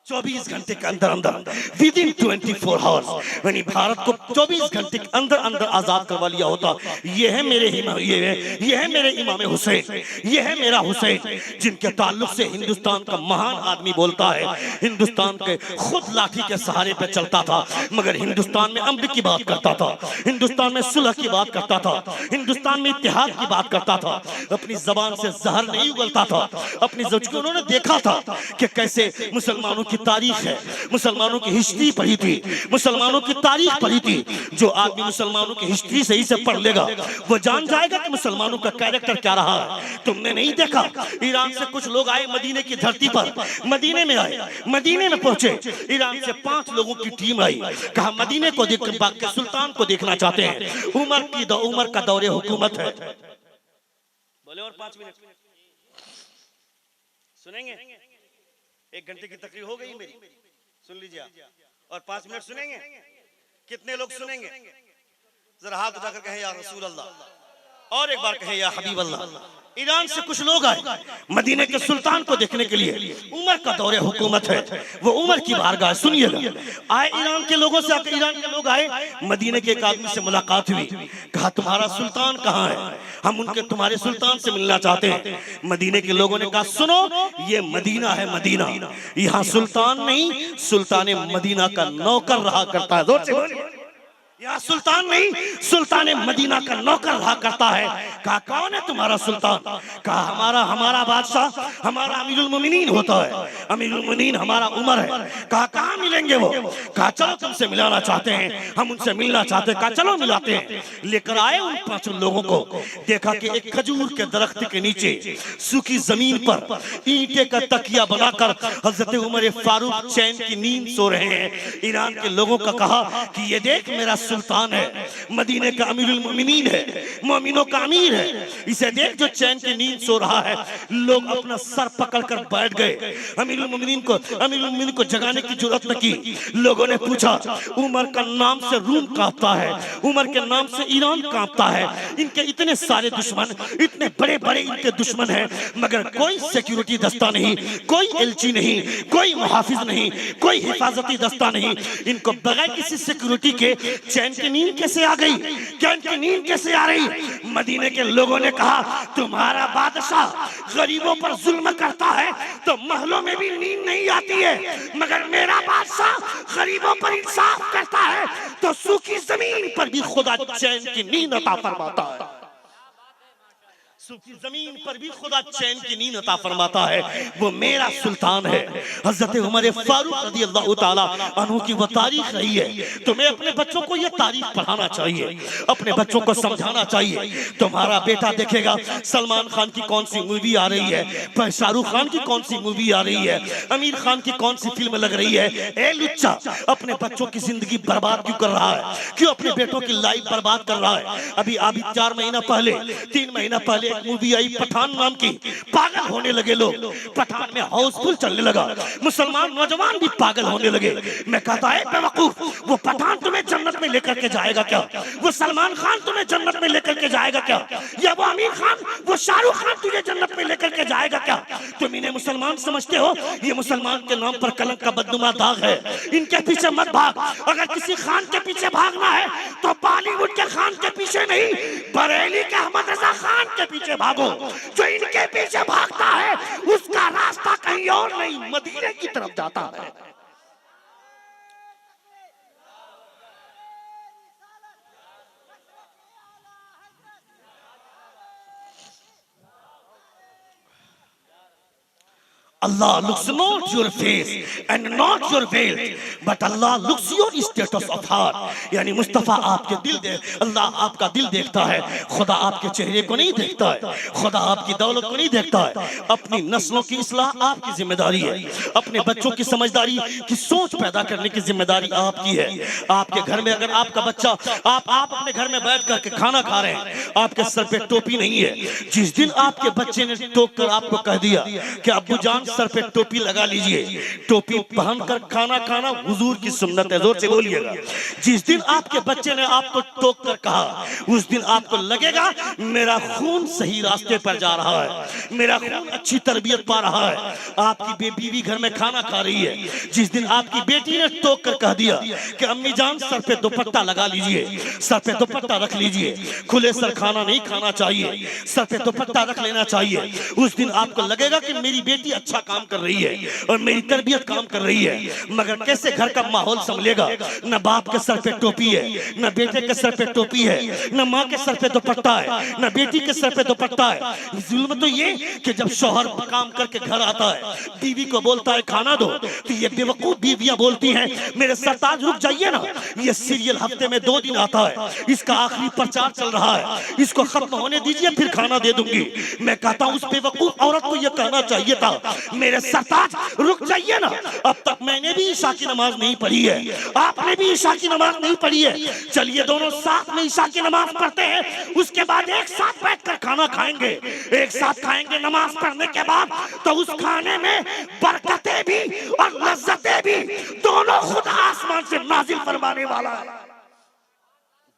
24 घंटे के अंदर अंदर विद इन 24 आवर्स, यानी भारत को 24 घंटे के अंदर अंदर आजाद करवा लिया होता। ये है मेरे ये है मेरे इमाम हुसैन, ये है मेरा हुसैन, जिनके ताल्लुक से हिंदुस्तान का महान आदमी बोलता है हिंदुस्तान के खुद लाठी के सहारे पे चलता था मगर हिंदुस्तान में अमन की बात करता था, हिंदुस्तान में सुलह की बात करता था, हिंदुस्तान में इत्तेहाद की बात करता था। अपनी जबान से जहर नहीं उगलता था। अपनी ज़िंदगी उन्होंने देखा था कि कैसे मुसलमानों की तारीख है, मुसलमानों की हिस्ट्री पढ़ी थी, मुसलमानों की तारीख पढ़ी थी। जो आदमी मुसलमानों की हिस्ट्री सही से पढ़ लेगा वो जान जाएगा कि मुसलमानों का कैरेक्टर क्या रहा है। तुमने नहीं देखा, ईरान से कुछ लोग आए मदीने की धरती पर, मदीने में आए, मदीने में पहुंचे, ईरान से 5 लोगों की टीम आई, कहा मदीने को देख के सुल्तान को देखना चाहते हैं। उमर का दौरे हुकूमत है। बोले और 5 मिनट सुनेंगे, 1 घंटे की तकरीर हो गई मेरी, सुन लीजिए आप, और 5 मिनट सुनेंगे। कितने लोग सुनेंगे? जरा हाथ उठाकर कहें या रसूल अल्लाह, और एक बार कहें या हबीब अल्लाह। ईरान से कुछ लोग आए मदीने के सुल्तान को देखने के लिए। उमर का दौरे हुकूमत है, वो उमर की बारगाह। सुनिएगा, आए ईरान के लोगों से, आकर ईरान के लोग आए, मदीने के एक आदमी से मुलाकात हुई, कहा तुम्हारा सुल्तान कहाँ है, हम उनके तुम्हारे सुल्तान से मिलना चाहते हैं। मदीने के लोगों ने कहा सुनो, ये मदीना है, मदीना, यहाँ सुल्तान नहीं, सुल्तान मदीना का नौकर रहा करता है। जोर से बोलिए, यहाँ सुल्तान नहीं, सुल्तान मदीना का नौकर रहा करता है। कहा कौन है तुम्हारा सुल्तान? कहा हमारा बादशाह, हमारा अमीरुल मोमिनीन होता है, अमीरुल मोमिनीन हमारा उमर है। कहा कहाँ मिलेंगे वो? कहा चलो तुमसे मिलाना चाहते हैं, हम उनसे मिलना चाहते हैं। कहा चलो मिलाते हैं। लेकर आए उन 5 लोगों को, देखा कि एक खजूर के दरख्त के नीचे सूखी जमीन पर ईंटे का तकिया बनाकर हजरत उमर फारूक चैन की नींद सो रहे हैं। ईरान के लोगों का कहा कि ये देख मेरा सुल्तान है, मदीने का अमीरुल मोमिनीन है, मोमिनों का अमीर है, इसे देख जो चैन की नींद सो रहा है। लोग अपना सर पकड़कर बैठ गए। अमीरुल मोमिनीन को जगाने की जरूरत न की। लोगों ने पूछा, उमर का नाम से रूम कांपता है, उमर के नाम से ईरान कांपता है, इनके इतने सारे दुश्मन, इतने बड़े बड़े इनके दुश्मन हैं, मगर कोई सिक्योरिटी दस्ता नहीं, कोई एलची नहीं, कोई मुहाफिज नहीं, कोई हिफाजती दस्ता नहीं। इनको बगैर किसी सिक्योरिटी के चैन की नींद कैसे आ गई? चैन की नींद कैसे आ रही? मदीने के लोगों ने कहा तुम्हारा बादशाह गरीबों पर जुल्म करता है तो महलों में भी नींद नहीं आती है, मगर मेरा बादशाह गरीबों पर इंसाफ करता है तो सूखी जमीन पर भी खुदा चैन की नींद अता फरमाता है। सूखी जमीन पर भी खुदा चैन की नींद अता फरमाता है, वो मेरा सुल्तान है। हजरत उमर फारूक रज़ी अल्लाह ताला अन्हु की वो तारीख रही है। तुम्हें अपने बच्चों को ये तारीख पढ़ाना चाहिए, अपने बच्चों को समझाना चाहिए। तुम्हारा बेटा देखेगा सलमान खान की कौन सी मूवी आ रही है, शाहरुख खान की कौन सी मूवी आ रही है, आमिर खान की कौन सी फिल्म लग रही है। ए लुच्चा, अपने बच्चों की जिंदगी बर्बाद क्यों कर रहा है, क्यों अपने बेटों की लाइफ बर्बाद कर रहा है। अभी 4 महीना पहले 3 महीना पहले एक मूवी आई पठान नाम की, पागल होने लगे लोग। पठान में हाउसफुल चलने लगा, मुसलमान नौजवान भी पागल होने लगे। मैं कहता है बेवकूफ, वो पठान तुम्हें जन्नत में लेकर के जाएगा क्या, वो सलमान खान तुम्हें जन्नत में लेकर के जाएगा क्या, या वो आमिर खान वो शाहरुख खान तुझे जन्नत में लेकर के जाएगा क्या। तुम इन्हें मुसलमान समझते हो, ये मुसलमान के नाम पर कलंक का बदनुमा दाग है। इनके पीछे मत भाग। अगर किसी खान के पीछे भागना है तो बॉलीवुड के खान के पीछे नहीं, बरेली के अहमद रजा खान के पीछे भागो। जो इनके पीछे भागता है उसका रास्ता कहीं और नहीं, मदीने की तरफ जाता है। Allah looks not your face and not your wealth, but Allah looks your status of heart. यानी मुस्तफा आपके दिल दे, अल्लाह आपका दिल देखता है, खुदा आपके चेहरे को नहीं देखता है, खुदा आपकी दौलत को नहीं देखता है। अपनी नस्लों की इस्लाह आपकी जिम्मेदारी है, अपने बच्चों की समझदारी की सोच पैदा करने की जिम्मेदारी आपकी है। आपके घर में अगर आपका बच्चा आप अपने घर में बैठ करके खाना खा रहे हैं, आपके सर पे टोपी नहीं है, जिस दिन आपके बच्चे ने टोक कर आपको कह दिया कि अब्बू जान सर पे टोपी लगा लीजिए, टोपी पहनकर खाना खाना हुजूर की सुन्नत है, जोर से बोलिएगा। जिस दिन आपके बच्चे ने आपको टोक कर कहा, उस दिन आपको लगेगा मेरा खून सही रास्ते पर जा रहा है, मेरा खून अच्छी तरबियत पा रहा है। आपकी बीवी घर में खाना खा रही है, जिस दिन आपकी बेटी ने टोक कर कह दिया कि अम्मी जान सर पे दुपट्टा लगा लीजिए, सर पे दुपट्टा रख लीजिए, खुले सर खाना नहीं खाना चाहिए, सर पे दुपट्टा रख लेना चाहिए, उस दिन आपको लगेगा कि मेरी बेटी अच्छा काम कर रही है और मेरी तरबियत काम कर रही है। मगर कैसे घर का माहौल संभलेगा, न बाप के सर पे टोपी है, न बेटे के सर पे टोपी है, न माँ के सर पे दुपट्टा है, न बेटी के सर पे दुपट्टा है। जुल्म तो ये कि जब शौहर काम करके घर आता है, बीवी को बोलता है खाना दो, तो ये बेवकूफ बीवियां बोलती हैं मेरे सरताज रुक जाइए ना, ये सीरियल हफ्ते में 2 दिन आता है, इसका आखिरी प्रचार चल रहा है, इसको खत्म होने दीजिए फिर खाना दे दूंगी। मैं कहता हूँ उस बेवकूफ औरत को यह कहना चाहिए था मेरे सरताज रुक जाइए ना, अब तक मैंने भी ईशा की नमाज नहीं पढ़ी है, आपने भी ईशा की नमाज नहीं पढ़ी है, चलिए दोनों साथ में ईशा की नमाज पढ़ते हैं, उसके बाद एक साथ बैठकर खाना खाएंगे, एक साथ खाएंगे। नमाज पढ़ने के बाद तो उस खाने में बरकतें भी और लज्जतें भी दोनों खुदा आसमान से नाजिल फरमाने वाला है,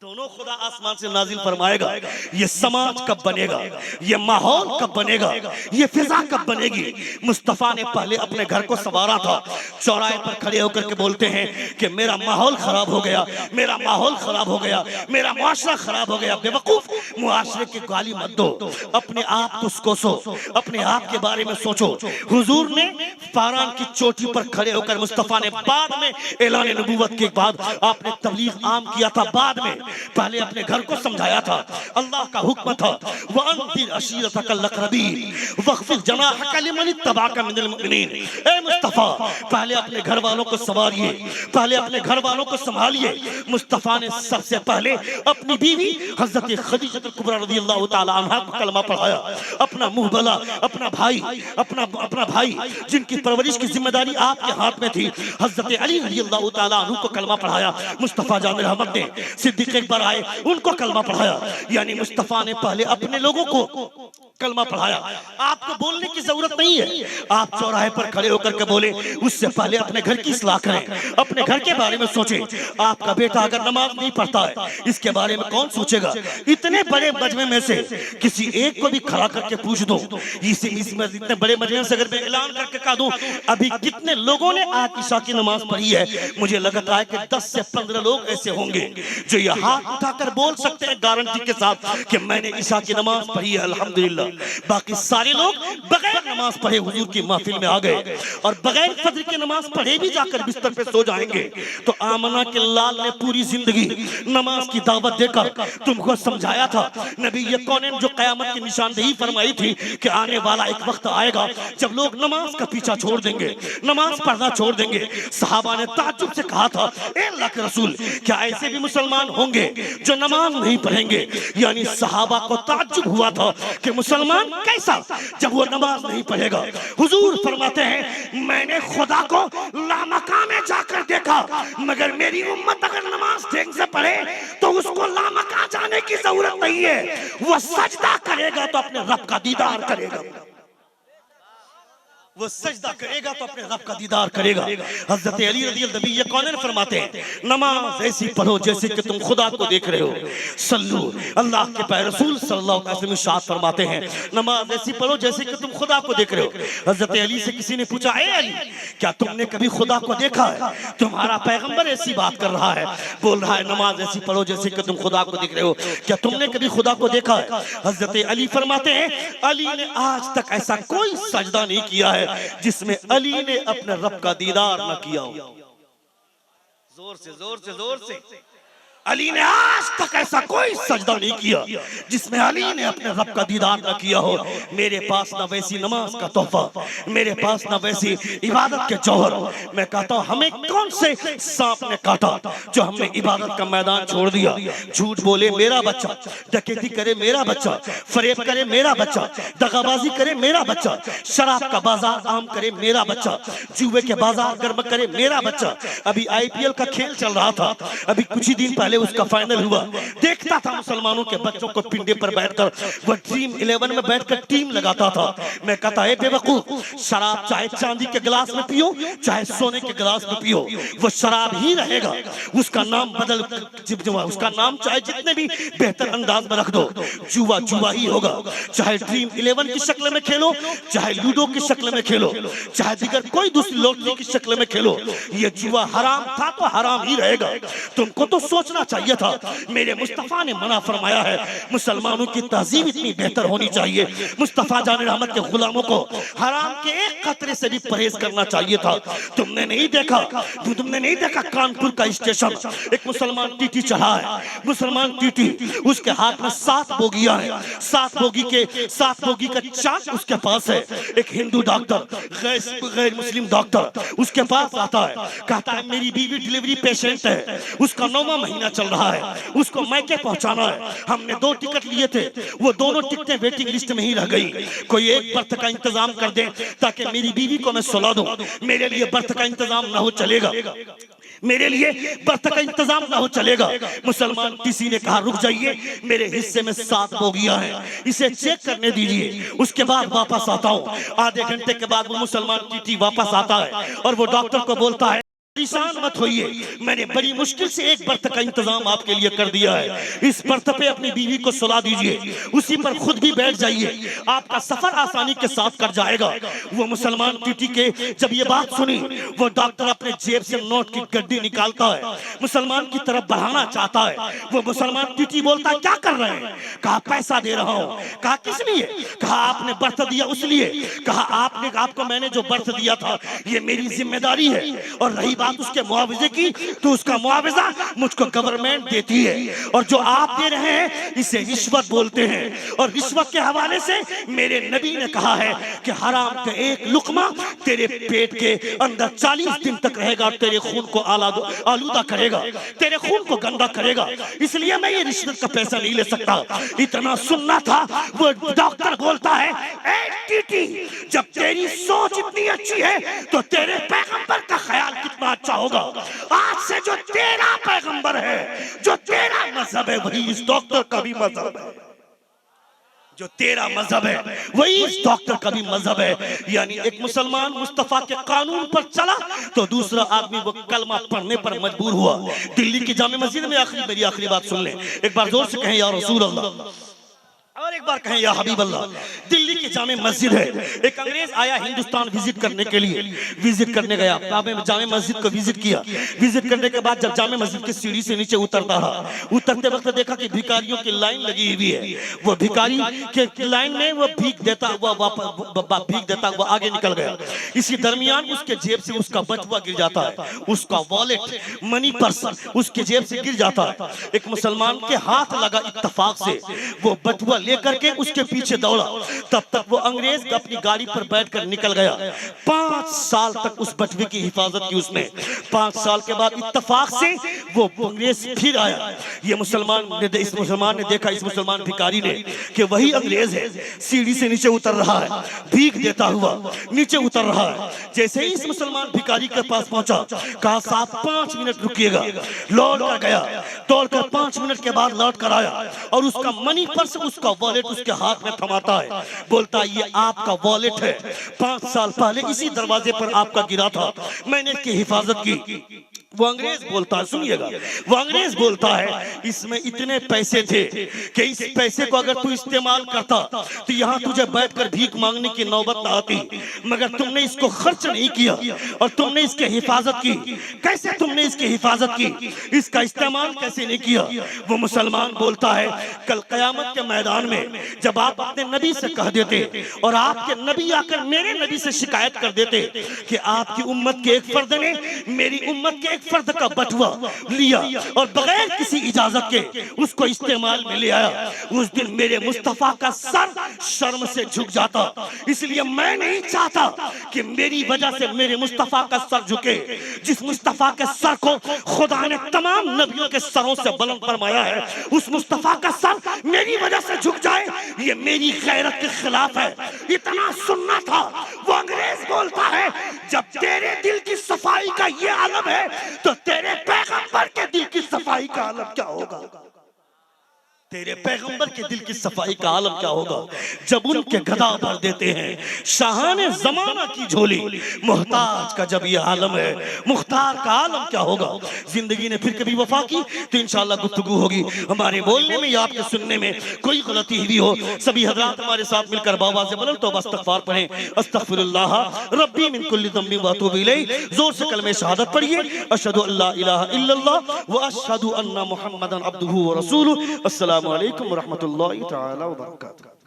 दोनों खुदा आसमान से नाजिल फरमाएगा। ये समाज कब बनेगा, ये माहौल कब बनेगा, ये फिजा कब बनेगी। मुस्तफा ने पहले अपने घर को संवारा था, चौराहे पर खड़े होकर के बोलते हैं कि मेरा माहौल खराब हो गया, मेरा माहौल खराब हो गया, मेरा मुआशरा खराब हो गया। बेवकूफ, मुआशरे की गाली मत दो, अपने आप को कोसो, अपने आप के बारे में सोचो। हुजूर ने फारान की चोटी पर खड़े होकर, मुस्तफा ने बाद में ऐलान नबूवत के बाद आपने तबलीग आम किया था, बाद में पहले अपने घर को समझाया था। अल्लाह का हुक्म था वअन्दिर अशीरतकल अक़रबीन वख़्फ़िज़ जनाहक लिमन इत्तबअक मिनल मुमिनीन। ए मुस्तफा, पहले अपने घर वालों को संवारिए, पहले अपने घर वालों को संभालिए। मुस्तफा ने सबसे पहले अपनी बीवी हज़रत खदीजा कुबरा रज़ियल्लाहु ताला अन्हा को कलमा पढ़ाया। अपना मुंह भला, अपना भाई जिनकी परवरिश की जिम्मेदारी आपके हाथ में थी, हज़रत अली रज़ियल्लाहु ताला अन्हु को कलमा पढ़ाया। मुस्तफा जान रहमत ने सिद्दीक़ एक बार आए, उनको कलमा पढ़ाया। यानी मुस्तफा ने पहले अपने लोगों को कलमा पढ़ाया। आपको बोलने की जरूरत नहीं है, आप चौराहे पर खड़े होकर के बोले, उससे पहले अपने घर की इस्लाह करें, अपने घर के बारे में सोचें। आपका बेटा अगर नमाज नहीं पढ़ता है, इसके बारे में कौन सोचेगा। इतने बड़े मजमे में से किसी एक को भी खड़ा करके पूछ दो, इतने बड़े मजमे से अगर मैं ऐलान करके कह दूं अभी कितने लोगों ने आज ईशा की नमाज पढ़ी है, मुझे लगता है कि 10 से 15 लोग ऐसे होंगे जो ये हाथ उठाकर बोल सकते हैं गारंटी के साथ कि मैंने ईशा की नमाज पढ़ी है, अल्हम्दुलिल्लाह। बाकी सारे लोग बगैर नमाज पढ़े हुजूर की महफिल में आ गए और बगैर फजर की नमाज पढ़े भी जाकर बिस्तर पे सो जाएंगे। तो आमना के लाल ने पूरी जिंदगी नमाज की दावत देकर तुमको समझाया था। नबी ये कौन जो कयामत की निशानदेही फरमाई थी कि आने वाला एक वक्त आएगा जब लोग नमाज का पीछा छोड़ देंगे, नमाज पढ़ना छोड़ देंगे। सहाबा ने ताज्जुब से कहा था, ए अल्लाह के रसूल, क्या ऐसे भी मुसलमान होंगे जो नमाज नहीं पढ़ेंगे? यानी सहाबा को ताज्जुब हुआ था कि मुसलमान कैसा जब वो नमाज नहीं पढ़ेगा। हुजूर फरमाते हैं, मैंने खुदा को लामका में जाकर देखा, मगर मेरी उम्मत अगर नमाज ठीक से पढ़े तो उसको लामका जाने की जरूरत नहीं है। वो सजदा करेगा तो अपने रब का दीदार करेगा, वो सजदा करेगा तो अपने रब का दीदार करेगा। हजरत अली रज़ी अल्लाह अन्हु ये कौन फरमाते हैं, नमाज ऐसी पढ़ो जैसे कि तुम खुदा को देख रहे हो। सल्लू, अल्लाह के प्यारे रसूल सल्लल्लाहु अलैहि वसल्लम इरशाद फरमाते हैं, नमाज ऐसी पढ़ो जैसे कि तुम खुदा को देख रहे हो। हजरत अली से किसी ने पूछा, ए अली, क्या तुमने कभी खुदा को देखा है? तुम्हारा पैगंबर ऐसी बात कर रहा है, बोल रहा है नमाज ऐसी पढ़ो जैसे कि तुम खुदा को देख रहे हो, क्या तुमने कभी खुदा को देखा है? हजरत अली फरमाते हैं, अली ने आज तक ऐसा कोई सजदा नहीं किया है जिसमें अली ने अपने रब का दीदार न किया हो। जोर से जोर से जोर से, अली ने आज तक ऐसा कोई सजदा नहीं किया जिसमें अली ने अपने रब का दीदार न किया हो। मेरे पास ना वैसी नमाज का तोहफा, मेरे पास ना वैसी इबादत के जौहर। मैं कहता हूं, हमें कौन से सांप ने काटा जो हमने इबादत का मैदान छोड़ दिया? झूठ बोले मेरा बच्चा, डकैती करे मेरा बच्चा, फरेब करे मेरा बच्चा, दगाबाजी करे मेरा बच्चा, शराब का बाजार आम करे मेरा बच्चा, जुए के बाजार गर्म करे मेरा बच्चा। अभी IPL का खेल चल रहा था, अभी कुछ ही दिन पहले उसका फाइनल हुआ। देखता था मुसलमानों के बच्चों को पिंडे पर बैठकर वह ड्रीम 11 में बैठकर टीम लगाता था। मैं कहता है बेवकूफ, शराब चाहे चांदी के गिलास में पियो चाहे सोने के गिलास में पियो, वो शराब ही रहेगा। उसका नाम बदल, उसका नाम चाहे जितने भी बेहतर अंदाज में रख दो, जुआ जुआ ही होगा। चाहे ड्रीम 11 की शक्ल में खेलो, चाहे लूडो की शक्ल में खेलो, चाहे दिगर कोई दूसरी लॉटरी की शक्ल में खेलो, ये जुआ हराम था तो हराम ही रहेगा। तुमको तो सोचना चाहिए था। मेरे मुस्तफा ने मना फरमाया है, मुसलमानों की तहजीब इतनी बेहतर होनी चाहिए, मुस्तफा जान रहमत के गुलामों को हराम के एक कतरे से भी परहेज करना चाहिए था। तुमने नहीं देखा कानपुर का स्टेशन, एक मुसलमान टीटी चढ़ा है, मुसलमान टीटी, उसके हाथ में 7 बोगियां हैं, 7 बोगी का चार्ट उसके पास है। एक हिंदू डॉक्टर, गैर मुस्लिम डॉक्टर उसके पास आता है, कहता है मेरी बीवी डिलीवरी पेशेंट है, उसका 9वां महीना चल रहा है, उसको मैके पहुंचाना है। हमने 2 टिकट लिए थे, वो दोनों टिकटें वेटिंग लिस्ट में ही रह गई। कोई एक बर्थ का इंतजाम कर दे ताकि मेरी बीवी को मैं सुला दूं। मेरे लिए बर्थ का इंतजाम ना हो चलेगा, मेरे लिए बर्थ का इंतजाम ना हो चलेगा। मुसलमान किसी ने कहा रुक जाइए, मेरे हिस्से में 7 बोगियां हैं, इसे चेक करने दीजिए, उसके बाद वापस आता हूं। आधे घंटे के बाद वो मुसलमान टीटी वापस आता है और वो डॉक्टर को बोलता है, परेशान मत होइए, मैंने बड़ी मुश्किल से एक बर्थ का इंतजाम आपके लिए कर दिया है, इस बर्थ पे अपनी बीवी को सुला दीजिए, उसी पर खुद भी बैठ जाइए, आपका सफर आसानी के साथ कर जाएगा। वो मुसलमान टीटी के जब ये बात सुनी, वो डॉक्टर अपने जेब से नोट की गड्डी निकालता है, मुसलमान की तरफ बढ़ाना चाहता है। वो मुसलमान टीटी बोलता है क्या कर रहे हैं? कहा पैसा दे रहा हूँ। कहा किस लिए? कहा आपने बर्थ दिया उस लिए। कहा आपको मैंने जो बर्थ दिया था ये मेरी जिम्मेदारी है, और रही बात उसके मुआवजे की तो उसका मुआवजा मुझको गवर्नमेंट देती है, और जो आप दे रहे हैं इसे रिश्वत बोलते हैं। और रिश्वत के हवाले से मेरे नबी ने कहा है कि हराम का एक लुकमा तेरे पेट के अंदर 40 दिन तक रहेगा और तेरे खून को आलूदा करेगा, तेरे खून को गंदा करेगा, इसलिए मैं ये रिश्वत का पैसा नहीं ले सकता। इतना सुनना था, वो डॉक्टर बोलता है ए टीटी, जब तेरी सोच इतनी अच्छी है तो तेरे पैगंबर का ख्याल कितना अच्छा होगा। आज से जो तेरा पैगंबर है, जो तेरा मजहब है, वही इस डॉक्टर का भी मजहब है, जो तेरा मजहब है वही इस डॉक्टर का भी मजहब है। यानी एक मुसलमान मुस्तफा के कानून पर चला तो दूसरा आदमी वो कलमा पढ़ने पर मजबूर हुआ। दिल्ली की जामे मस्जिद में मेरी आखिरी बात सुन ले, एक बार जोर से कहें या रसूल अल्लाह। और एक बार कहें या हबीब अल्लाह। दिल्ली की जामे मस्जिद है, एक अंग्रेज आया हिंदुस्तान विजिट करने के लिए, विजिट करने गया, जामे मस्जिद को विजिट किया। विजिट करने के बाद जब जामे मस्जिद की सीढ़ी से नीचे उतरता रहा, उतरते वक्त देखा कि भिखारियों की लाइन लगी हुई है। वो भिखारी के लाइन में वो भीख देता हुआ आगे निकल गया। इसी दरमियान उसके जेब से उसका बटुआ गिर जाता है, उसका वॉलेट मनी पर्स उसके जेब से गिर जाता है। एक मुसलमान के हाथ लगा, इत्तेफाक से वो बटुआ लेकर के उसके पीछे दौड़ा। तब तक वो अंग्रेज अपनी गाड़ी पर बैठकर निकल गया। 5 साल तक उस बटुए की हिफाजत की उसने। 5 साल के बाद इत्तेफाक से वो अंग्रेज फिर आया। ये इस मुसलमान ने देखा, इस मुसलमान भिखारी ने, कि वही अंग्रेज है, सीढ़ी से नीचे उतर रहा है, भीख देता हुआ नीचे उतर रहा है। जैसे ही इस मुसलमान भिखारी के पास पहुंचा, कहा साहब 5 मिनट रुकिएगा। लौट कर गया, दौड़कर 5 मिनट के बाद लौट कर आया और उसका मनी पर्स, उसका वॉलेट उसके हाथ में थमाता है। बोलता है ये आपका वॉलेट है, 5 साल पहले इसी दरवाजे पर आपका गिरा था, मैंने इसकी हिफाजत की। वो अंग्रेज बोलता है, सुनिएगा, वो अंग्रेज बोलता है इसमें इतने पैसे थे कि इस पैसे को अगर तू इस्तेमाल करता तो यहाँ तुझे बैठकर भीख मांगने की नौबत ना आती, मगर तुमने इसको खर्च नहीं किया और तुमने इसकी हिफाजत की। कैसे तुमने इसकी हिफाजत की, इसका इस्तेमाल कैसे नहीं किया? वो मुसलमान बोलता है कल कयामत के मैदान में जब आप अपने नबी से कह देते और आपके नबी आकर मेरे नबी से शिकायत कर देते कि आपकी उम्मत के एक फर्द ने मेरी उम्मत के फर्द का बटुआ लिया और बगैर किसी इजाजत के उसको इस्तेमाल में ले आया, उस दिन मेरे मुस्तफा का सर शर्म से झुक जाता। इसलिए मैं नहीं चाहता कि मेरी वजह से मेरे मुस्तफा का सर झुके। जिस मुस्तफा के सर को खुदा ने तमाम नबियों के सरों से बुलंद फरमाया है, उस मुस्तफा का सर मेरी वजह से झुक जाए, ये मेरी गैरत के खिलाफ है। इतना सुनना था। वो अंग्रेज बोलता है जब तेरे दिल की सफाई का ये आलम है तो तेरे पैगंबर के दिल की सफाई का आलम क्या होगा? तेरे पैगंबर के दिल की सफाई का आलम क्या होगा? जब उनके गदा भर देते हैं शाहाने जमाना की झोली, मुहताज का जब ये आलम है, मुख्तार का आलम क्या होगा? जिंदगी ने फिर कभी वफा की तो इंशाअल्लाह गुफ्तगू होगी। हमारे बोलने में या आपके सुनने में कोई गलती हुई हो, सभी हजरात हमारे साथ मिलकर बाबा से बुलंद तौबा इस्तगफार पढ़ें। अस्तगफिरुल्लाह रब्बी मिन कुल्ली ज़ंबि व अतूबु इलैह। जोर से कलमे शहादत पढ़िए, अशहदु अल्ला इलाहा इल्लल्लाह व अशहदु अन्ना मुहम्मदन अब्दुहु व रसूलुहु। अस्सलामु अलैकुम व रहमतुल्लाहि तआला व बरकातहू।